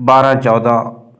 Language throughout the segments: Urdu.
12-14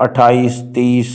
28-30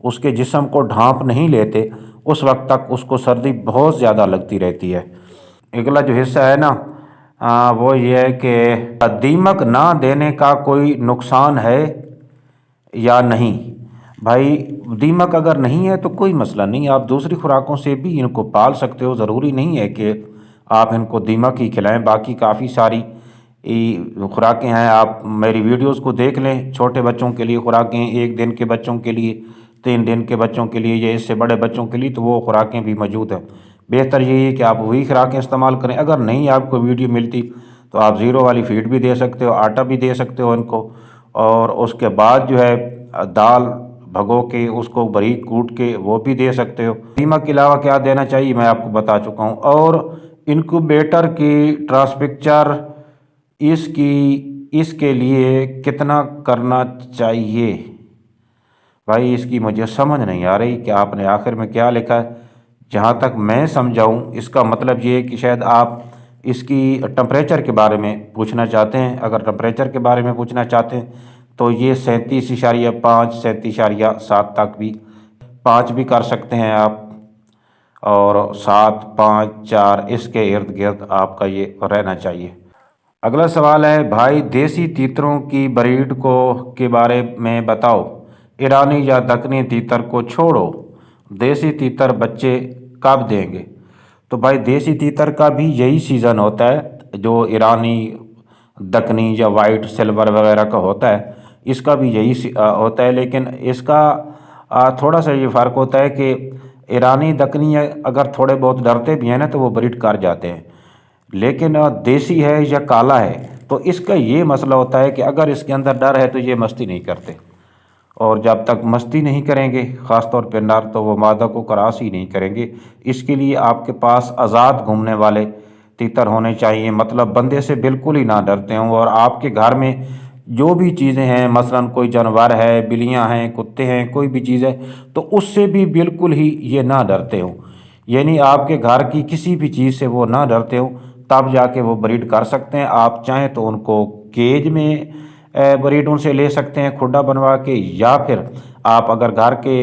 اس کے جسم کو ڈھانپ نہیں لیتے اس وقت تک اس کو سردی بہت زیادہ لگتی رہتی ہے۔ اگلا جو حصہ ہے نا وہ یہ ہے کہ دیمک نہ دینے کا کوئی نقصان ہے یا نہیں۔ بھائی دیمک اگر نہیں ہے تو کوئی مسئلہ نہیں، آپ دوسری خوراکوں سے بھی ان کو پال سکتے ہو، ضروری نہیں ہے کہ آپ ان کو دیمک ہی کھلائیں، باقی کافی ساری خوراکیں ہیں۔ آپ میری ویڈیوز کو دیکھ لیں، چھوٹے بچوں کے لیے خوراکیں، 1 دن کے بچوں کے لیے، 3 دن کے بچوں کے لیے، یا اس سے بڑے بچوں کے لیے تو وہ خوراکیں بھی موجود ہیں۔ بہتر یہی ہے کہ آپ وہی خوراکیں استعمال کریں۔ اگر نہیں آپ کو ویڈیو ملتی تو آپ زیرو والی فیڈ بھی دے سکتے ہو، آٹا بھی دے سکتے ہو ان کو، اور اس کے بعد جو ہے دال بھگو کے اس کو باریک کوٹ کے وہ بھی دے سکتے ہو۔ دیمک کے علاوہ کیا دینا چاہیے میں آپ کو بتا چکا ہوں۔ اور انکوبیٹر کی ٹرانسپکچر اس کے لیے کتنا کرنا چاہیے؟ بھائی اس کی مجھے سمجھ نہیں آ رہی کہ آپ نے آخر میں کیا لکھا ہے۔ جہاں تک میں سمجھاؤں اس کا مطلب یہ ہے کہ شاید آپ اس کی ٹمپریچر کے بارے میں پوچھنا چاہتے ہیں۔ اگر ٹمپریچر کے بارے میں پوچھنا چاہتے ہیں تو یہ 37.5 37.7 تک بھی 5 بھی کر سکتے ہیں آپ، اور 7 5 4 اس کے ارد گرد آپ کا یہ رہنا چاہیے۔ اگلا سوال ہے بھائی دیسی تیتروں کی بریڈ کے بارے میں بتاؤ، ایرانی یا دکنی تیتر کو چھوڑو، دیسی تیتر بچے کب دیں گے؟ تو بھائی دیسی تیتر کا بھی یہی سیزن ہوتا ہے جو ایرانی دکنی یا وائٹ سلور وغیرہ کا ہوتا ہے، اس کا بھی یہی ہوتا ہے، لیکن اس کا تھوڑا سا یہ فرق ہوتا ہے کہ ایرانی دکنی اگر تھوڑے بہت ڈرتے بھی ہیں نا تو وہ بریڈ کر جاتے ہیں، لیکن دیسی ہے یا کالا ہے تو اس کا یہ مسئلہ ہوتا ہے کہ اگر اس کے اندر ڈر ہے تو یہ مستی نہیں کرتے، اور جب تک مستی نہیں کریں گے خاص طور پہ نر تو وہ مادہ کو کراس ہی نہیں کریں گے۔ اس کے لیے آپ کے پاس آزاد گھومنے والے تیتر ہونے چاہیے، مطلب بندے سے بالکل ہی نہ ڈرتے ہوں، اور آپ کے گھر میں جو بھی چیزیں ہیں، مثلا کوئی جانور ہے، بلیاں ہیں، کتے ہیں، کوئی بھی چیز ہے تو اس سے بھی بالکل ہی یہ نہ ڈرتے ہوں، یعنی آپ کے گھر کی کسی بھی چیز سے وہ نہ ڈرتے ہوں، تب جا کے وہ بریڈ کر سکتے ہیں۔ آپ چاہیں تو ان کو کیج میں بریڈ ان سے لے سکتے ہیں کھڈا بنوا کے، یا پھر آپ اگر گھر کے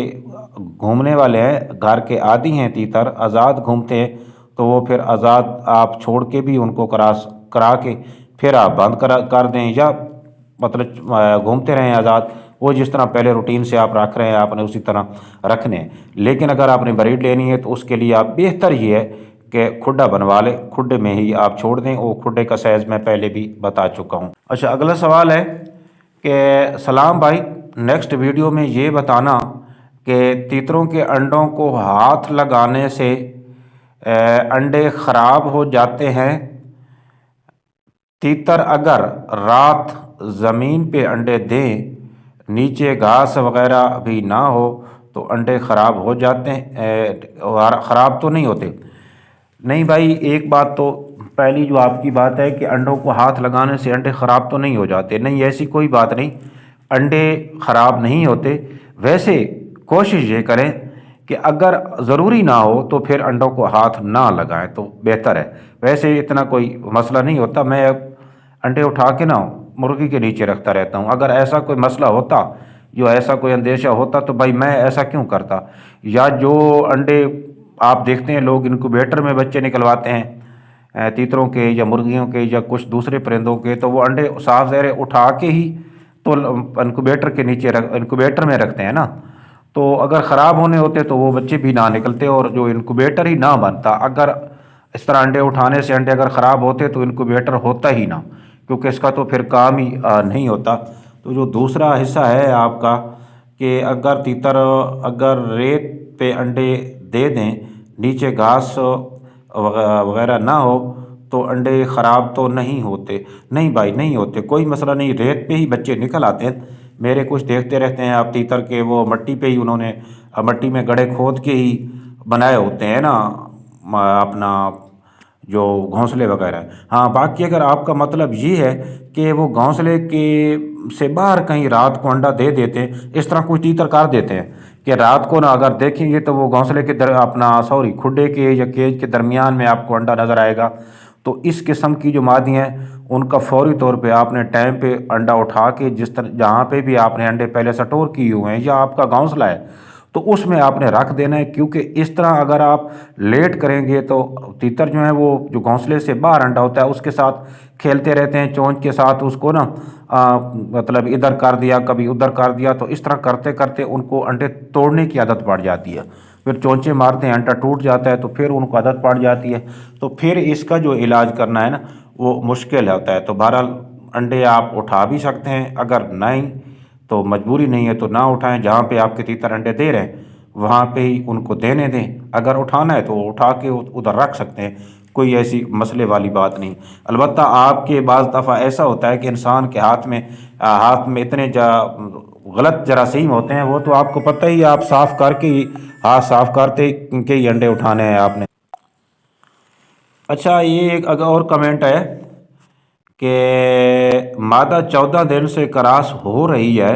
گھومنے والے ہیں، گھر کے عادی ہیں تیتر، آزاد گھومتے ہیں تو وہ پھر آزاد آپ چھوڑ کے بھی ان کو کرا کے پھر آپ بند کر دیں، یا مطلب گھومتے رہیں آزاد، وہ جس طرح پہلے روٹین سے آپ رکھ رہے ہیں آپ نے اسی طرح رکھنے ہیں۔ لیکن اگر آپ نے بریڈ لینی ہے تو اس کے لیے آپ بہتر یہ ہے کہ کھڈا بنوا لیں، کھڈے میں ہی آپ چھوڑ دیں، وہ کھڈے کا سائز میں پہلے بھی بتا چکا ہوں۔ اچھا اگلا سوال ہے کہ سلام بھائی، نیکسٹ ویڈیو میں یہ بتانا کہ تیتروں کے انڈوں کو ہاتھ لگانے سے انڈے خراب ہو جاتے ہیں، تیتر اگر رات زمین پہ انڈے دیں، نیچے گھاس وغیرہ بھی نہ ہو تو انڈے خراب ہو جاتے ہیں؟ خراب تو نہیں ہوتے؟ نہیں بھائی، ایک بات تو پہلی جو آپ کی بات ہے کہ انڈوں کو ہاتھ لگانے سے انڈے خراب تو نہیں ہو جاتے، نہیں ایسی کوئی بات نہیں، انڈے خراب نہیں ہوتے۔ ویسے کوشش یہ کریں کہ اگر ضروری نہ ہو تو پھر انڈوں کو ہاتھ نہ لگائیں تو بہتر ہے، ویسے اتنا کوئی مسئلہ نہیں ہوتا۔ میں انڈے اٹھا کے نا مرغی کے نیچے رکھتا رہتا ہوں، اگر ایسا کوئی مسئلہ ہوتا، جو ایسا کوئی اندیشہ ہوتا تو بھائی میں ایسا کیوں کرتا؟ یا جو انڈے آپ دیکھتے ہیں لوگ انکوبیٹر میں بچے نکلواتے ہیں تیتروں کے یا مرغیوں کے یا کچھ دوسرے پرندوں کے، تو وہ انڈے صاف ظاہر اٹھا کے ہی تو انکوبیٹر کے نیچے انکوبیٹر میں رکھتے ہیں نا، تو اگر خراب ہونے ہوتے تو وہ بچے بھی نہ نکلتے اور جو انکوبیٹر ہی نہ بنتا۔ اگر اس طرح انڈے اٹھانے سے انڈے اگر خراب ہوتے تو انکوبیٹر ہوتا ہی نہ، کیونکہ اس کا تو پھر کام ہی نہیں ہوتا۔ تو جو دوسرا حصہ ہے آپ کا کہ اگر تیتر اگر ریت پہ انڈے دے دیں، نیچے گھاس وغیرہ نہ ہو تو انڈے خراب تو نہیں ہوتے؟ نہیں بھائی نہیں ہوتے، کوئی مسئلہ نہیں، ریت پہ ہی بچے نکل آتے ہیں۔ میرے کچھ دیکھتے رہتے ہیں آپ تیتر کے، وہ مٹی پہ ہی انہوں نے مٹی میں گڑھے کھود کے ہی بنائے ہوتے ہیں نا اپنا جو گھونسلے وغیرہ۔ ہاں باقی اگر آپ کا مطلب یہ ہے کہ وہ گھونسلے کے سے باہر کہیں رات کو انڈا دے دیتے ہیں، اس طرح کچھ تیتر کر دیتے ہیں کہ رات کو نہ اگر دیکھیں گے تو وہ گھونسلے کے کھڈے کے یا کیج کے درمیان میں آپ کو انڈا نظر آئے گا، تو اس قسم کی جو مادی ہیں ان کا فوری طور پہ آپ نے ٹائم پہ انڈا اٹھا کے جہاں پہ بھی آپ نے انڈے پہلے سٹور کیے ہوئے ہیں یا آپ کا گھونسلہ ہے تو اس میں آپ نے رکھ دینا ہے، کیونکہ اس طرح اگر آپ لیٹ کریں گے تو تیتر جو ہیں وہ جو گھونسلے سے باہر انڈا ہوتا ہے اس کے ساتھ کھیلتے رہتے ہیں، چونچ کے ساتھ اس کو نا مطلب ادھر کر دیا کبھی ادھر کر دیا، تو اس طرح کرتے کرتے ان کو انڈے توڑنے کی عادت پڑ جاتی ہے، پھر چونچے مارتے ہیں انڈا ٹوٹ جاتا ہے، تو پھر ان کو عادت پڑ جاتی ہے، تو پھر اس کا جو علاج کرنا ہے نا وہ مشکل ہوتا ہے۔ تو بہرحال انڈے آپ اٹھا بھی سکتے ہیں، اگر نہیں تو مجبوری نہیں ہے تو نہ اٹھائیں، جہاں پہ آپ کے تیتر انڈے دے رہے ہیں وہاں پہ ہی ان کو دینے دیں، اگر اٹھانا ہے تو اٹھا کے ادھر رکھ سکتے ہیں، کوئی ایسی مسئلے والی بات نہیں۔ البتہ آپ کے بعض دفعہ ایسا ہوتا ہے کہ انسان کے ہاتھ میں اتنے غلط جراثیم ہوتے ہیں، وہ تو آپ کو پتہ ہی، آپ صاف کر کے ہی ہاتھ صاف کرتے کے ہی انڈے اٹھانے ہیں آپ نے۔ اچھا، یہ ایک اور کمنٹ ہے کہ مادہ 14 دن سے کراس ہو رہی ہے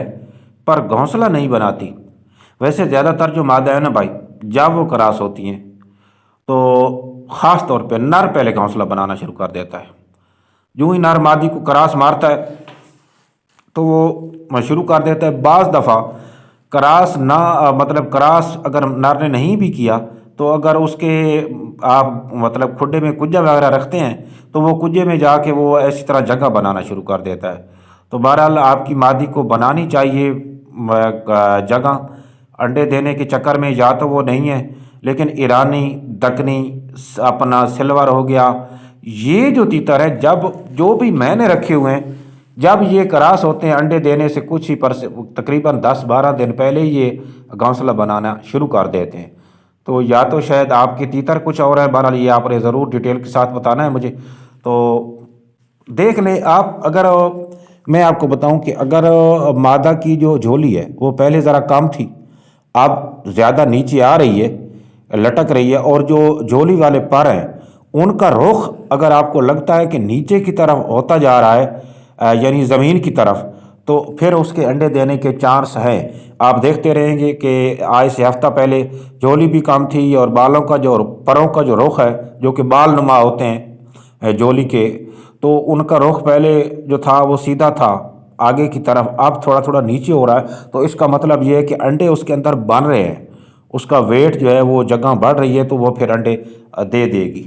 پر گھونسلہ نہیں بناتی۔ ویسے زیادہ تر جو مادہ ہے نا بھائی، جب وہ کراس ہوتی ہیں تو خاص طور پہ نر پہلے گھونسلہ بنانا شروع کر دیتا ہے، جو ہی نر مادی کو کراس مارتا ہے تو وہ شروع کر دیتا ہے۔ بعض دفعہ کراس نہ مطلب کراس اگر نر نے نہیں بھی کیا تو اگر اس کے آپ مطلب کھڈے میں کجا وغیرہ رکھتے ہیں تو وہ کجے میں جا کے وہ ایسی طرح جگہ بنانا شروع کر دیتا ہے۔ تو بہرحال آپ کی مادی کو بنانی چاہیے جگہ انڈے دینے کے چکر میں، یا تو وہ نہیں ہے، لیکن ایرانی، دکنی، اپنا سلور ہو گیا، یہ جو تیتر ہے جب جو بھی میں نے رکھے ہوئے ہیں جب یہ کراس ہوتے ہیں انڈے دینے سے کچھ ہی تقریباً 10-12 دن پہلے یہ گھونسلہ بنانا شروع کر دیتے ہیں۔ تو یا تو شاید آپ کے تیتر کچھ اور ہے، بہرحال یہ آپ نے ضرور ڈیٹیل کے ساتھ بتانا ہے مجھے۔ تو دیکھ لیں آپ، اگر میں آپ کو بتاؤں کہ اگر مادہ کی جو جھولی ہے وہ پہلے ذرا کم تھی، اب زیادہ نیچے آ رہی ہے، لٹک رہی ہے، اور جو جھولی والے پر ہیں ان کا رخ اگر آپ کو لگتا ہے کہ نیچے کی طرف ہوتا جا رہا ہے یعنی زمین کی طرف، تو پھر اس کے انڈے دینے کے چانس ہیں۔ آپ دیکھتے رہیں گے کہ آج سے ہفتہ پہلے جھولی بھی کم تھی، اور بالوں کا جو پروں کا جو رخ ہے جو کہ بال نما ہوتے ہیں جھولی کے، تو ان کا رخ پہلے جو تھا وہ سیدھا تھا آگے کی طرف، اب تھوڑا تھوڑا نیچے ہو رہا ہے، تو اس کا مطلب یہ ہے کہ انڈے اس کے اندر بن رہے ہیں، اس کا ویٹ جو ہے وہ جگہ بڑھ رہی ہے، تو وہ پھر انڈے دے گی۔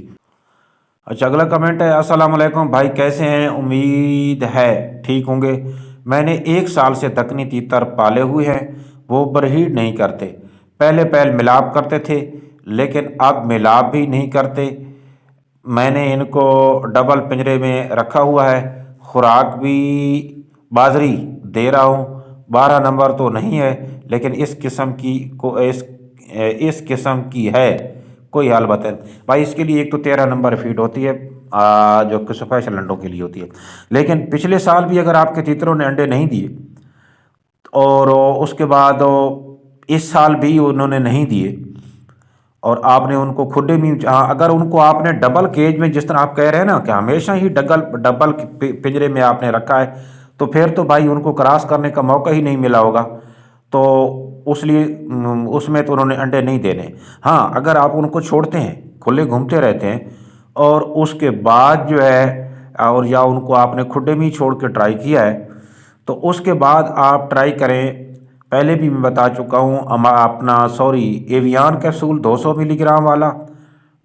اچھا، اگلا کمنٹ ہے، السلام علیکم بھائی، کیسے ہیں؟ امید ہے ٹھیک ہوں گے۔ میں نے 1 سال سے دکنی تیتر پالے ہوئے ہیں، وہ برہیڈ نہیں کرتے، پہلے ملاپ کرتے تھے لیکن اب ملاپ بھی نہیں کرتے۔ میں نے ان کو ڈبل پنجرے میں رکھا ہوا ہے، خوراک بھی باجری دے رہا ہوں، 12 نمبر تو نہیں ہے لیکن اس قسم کی ہے، کوئی حال بتائیں بھائی۔ اس کے لیے ایک تو 13 نمبر فیڈ ہوتی ہے جو کہ اسپیشل انڈوں کے لیے ہوتی ہے، لیکن پچھلے سال بھی اگر آپ کے تیتروں نے انڈے نہیں دیے اور اس کے بعد اس سال بھی انہوں نے نہیں دیے، اور آپ نے ان کو کھڈے میں اگر ان کو آپ نے ڈبل کیج میں، جس طرح آپ کہہ رہے ہیں نا کہ ہمیشہ ہی ڈبل پنجرے میں آپ نے رکھا ہے، تو پھر تو بھائی ان کو کراس کرنے کا موقع ہی نہیں ملا ہوگا، تو اس لیے اس میں تو انہوں نے انڈے نہیں دینے۔ ہاں، اگر آپ ان کو چھوڑتے ہیں، کھلے گھومتے رہتے ہیں، اور اس کے بعد جو ہے اور یا ان کو آپ نے کھڈے میں ہی چھوڑ کے ٹرائی کیا ہے، تو اس کے بعد آپ ٹرائی کریں، پہلے بھی میں بتا چکا ہوں، ایویان کیپسول 200 ملی گرام والا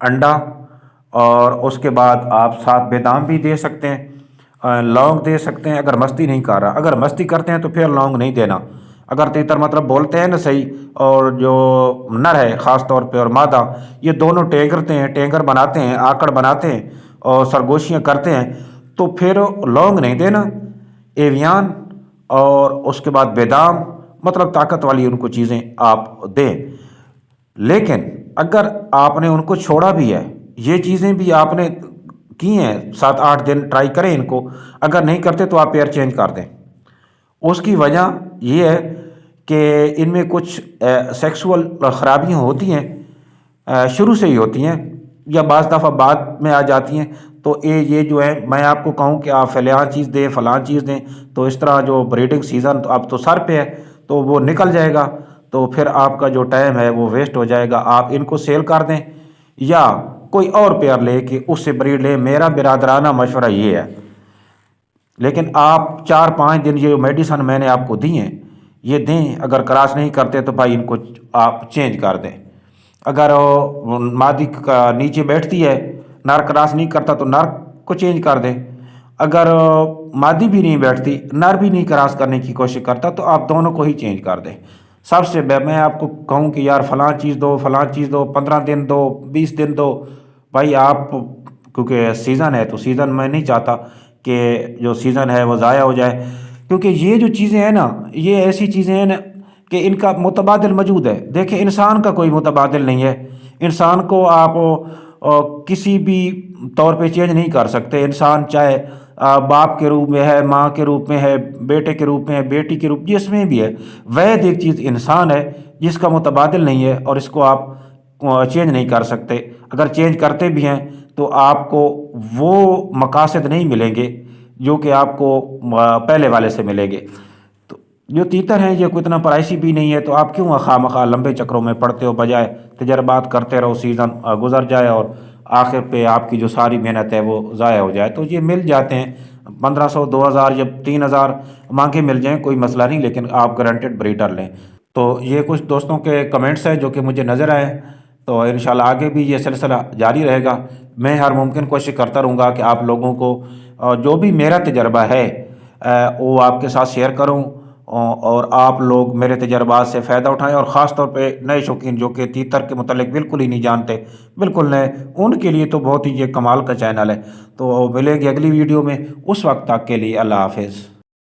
انڈا، اور اس کے بعد آپ ساتھ بادام بھی دے سکتے ہیں، لونگ دے سکتے ہیں اگر مستی نہیں کر رہا۔ اگر مستی کرتے ہیں تو پھر لونگ نہیں دینا۔ اگر تیتر مطلب بولتے ہیں نا صحیح، اور جو نر ہے خاص طور پہ اور مادہ، یہ دونوں ٹینگر بناتے ہیں، آکڑ بناتے ہیں اور سرگوشیاں کرتے ہیں، تو پھر لونگ نہیں دینا، ایویان اور اس کے بعد بادام، مطلب طاقت والی ان کو چیزیں آپ دیں۔ لیکن اگر آپ نے ان کو چھوڑا بھی ہے، یہ چیزیں بھی آپ نے کی ہیں، 7-8 دن ٹرائی کریں ان کو، اگر نہیں کرتے تو آپ پیئر چینج کر دیں۔ اس کی وجہ یہ ہے کہ ان میں کچھ سیکسول خرابیاں ہوتی ہیں، شروع سے ہی ہوتی ہیں یا بعض دفعہ بعد میں آ جاتی ہیں، تو یہ جو ہے میں آپ کو کہوں کہ آپ فلاں چیز دیں، فلاں چیز دیں، تو اس طرح جو بریڈنگ سیزن تو اب تو سر پہ ہے تو وہ نکل جائے گا، تو پھر آپ کا جو ٹائم ہے وہ ویسٹ ہو جائے گا۔ آپ ان کو سیل کر دیں یا کوئی اور پیئر لے کے اس سے بریڈ لیں، میرا برادرانہ مشورہ یہ ہے۔ لیکن آپ 4-5 دن یہ میڈیسن میں نے آپ کو دی ہیں، یہ دیں، اگر کراس نہیں کرتے تو بھائی ان کو آپ چینج کر دیں۔ اگر مادی کا نیچے بیٹھتی ہے، نر کراس نہیں کرتا تو نر کو چینج کر دیں۔ اگر مادی بھی نہیں بیٹھتی، نر بھی نہیں کراس کرنے کی کوشش کرتا تو آپ دونوں کو ہی چینج کر دیں۔ سب سے میں آپ کو کہوں کہ یار فلاں چیز دو، فلاں چیز دو، 15 دن دو، 20 دن دو، بھائی آپ کیونکہ سیزن ہے تو سیزن میں نہیں چاہتا کہ جو سیزن ہے وہ ضائع ہو جائے، کیونکہ یہ جو چیزیں ہیں نا، یہ ایسی چیزیں ہیں نا کہ ان کا متبادل موجود ہے۔ دیکھیں انسان کا کوئی متبادل نہیں ہے، انسان کو آپ کسی بھی طور پہ چینج نہیں کر سکتے۔ انسان چاہے باپ کے روپ میں ہے، ماں کے روپ میں ہے، بیٹے کے روپ میں ہے، بیٹی کے روپ جس میں بھی ہے، وحید ایک چیز انسان ہے جس کا متبادل نہیں ہے، اور اس کو آپ چینج نہیں کر سکتے۔ اگر چینج کرتے بھی ہیں تو آپ کو وہ مقاصد نہیں ملیں گے جو کہ آپ کو پہلے والے سے ملیں گے۔ تو جو تیتر ہیں یہ کوئی اتنا پرائسی بھی نہیں ہے، تو آپ کیوں خواہ مخواہ لمبے چکروں میں پڑتے ہو، بجائے تجربات کرتے رہو، سیزن گزر جائے اور آخر پہ آپ کی جو ساری محنت ہے وہ ضائع ہو جائے۔ تو یہ مل جاتے ہیں 1500، 2000 جب 3000 مانگے مل جائیں کوئی مسئلہ نہیں، لیکن آپ گارنٹیڈ بریڈر لیں۔ تو یہ کچھ دوستوں کے کمنٹس ہیں جو کہ مجھے نظر آئے، تو انشاءاللہ آگے بھی یہ سلسلہ جاری رہے گا۔ میں ہر ممکن کوشش کرتا رہوں گا کہ آپ لوگوں کو جو بھی میرا تجربہ ہے وہ آپ کے ساتھ شیئر کروں، اور آپ لوگ میرے تجربات سے فائدہ اٹھائیں، اور خاص طور پہ نئے شوقین جو کہ تیتر کے متعلق بالکل ہی نہیں جانتے، بالکل نئے، ان کے لیے تو بہت ہی یہ کمال کا چینل ہے۔ تو ملیں گے اگلی ویڈیو میں، اس وقت تک کے لیے اللہ حافظ۔